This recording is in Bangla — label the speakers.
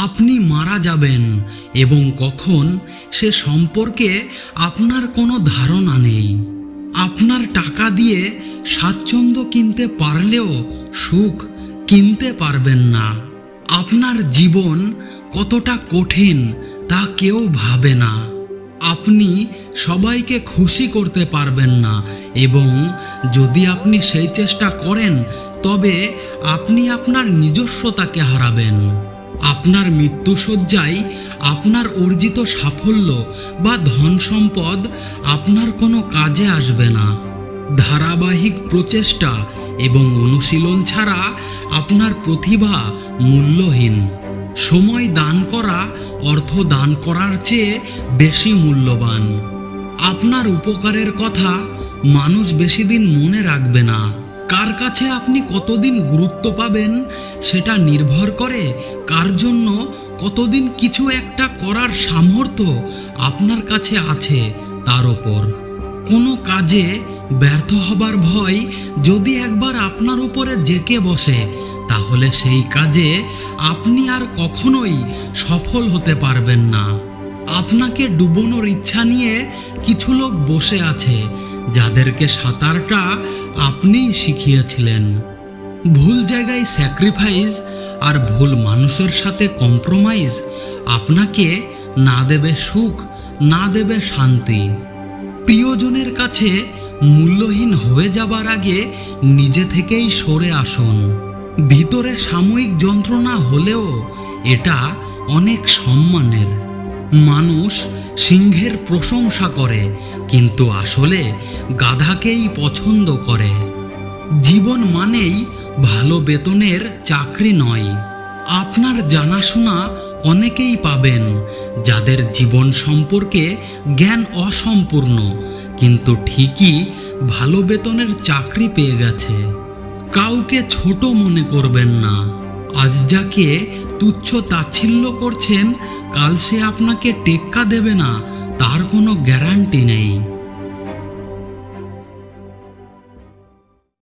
Speaker 1: আপনি মারা যাবেন এবং কখন সে সম্পর্কে আপনার কোনো ধারণা নেই। আপনার টাকা দিয়ে স্বাচ্ছন্দ্য কিনতে পারলেও সুখ কিনতে পারবেন না। আপনার জীবন কতটা কঠিন তা কেউ ভাবে না। আপনি সবাইকে খুশি করতে পারবেন না এবং যদি আপনি সেই চেষ্টা করেন তবে আপনি আপনার নিজস্বতাকে হারাবেন। আপনার মৃত্যুশয্যায় আপনার অর্জিত সাফল্য বা ধন সম্পদ আপনার কোনো কাজে আসবে না। ধারাবাহিক প্রচেষ্টা এবং অনুশীলন ছাড়া আপনার প্রতিভা মূল্যহীন। সময় দান করা অর্থ দান করার চেয়ে বেশি মূল্যবান। আপনার উপকারের কথা মানুষ বেশি দিন মনে রাখবে না। কার কাছে আপনি কতদিন গুরুত্ব পাবেন সেটা নির্ভর করে কার জন্য কতদিন কিছু একটা করার সামর্থ্য আপনার কাছে আছে তার ওপর। কোনো কাজে ব্যর্থ হবার ভয় যদি একবার আপনার উপরে জেঁকে বসে তাহলে সেই কাজে আপনি আর কখনোই সফল হতে পারবেন না। আপনাকে ডুবোনোর ইচ্ছা নিয়ে কিছু লোক বসে আছে যাদেরকে সাঁতারটা আপনিই শিখিয়েছিলেন। ভুল জায়গায় স্যাক্রিফাইস আর ভুল মানুষের সাথে কম্প্রোমাইজ আপনাকে না দেবে সুখ, না দেবে শান্তি। প্রিয়জনের কাছে মূল্যহীন হয়ে যাবার আগে নিজে থেকেই সরে আসুন। ভিতরে সাময়িক যন্ত্রণা হলেও এটা অনেক সম্মানের। মানুষ সিংহের প্রশংসা করে কিন্তু আসলে গাধাকেই পছন্দ করে। জীবন মানেই ভালো বেতনের চাকরি নয়। আপনার জানাশোনা অনেকেই পাবেন যাদের জীবন সম্পর্কে জ্ঞান অসম্পূর্ণ কিন্তু ঠিকই ভালো বেতনের চাকরি পেয়ে গেছে। কাউকে ছোট মনে করবেন না। আজ যাকে তুচ্ছ তাচ্ছিল্য করছেন কাল সে আপনাকে টেক্কা দেবে না তার কোনো গ্যারান্টি নেই।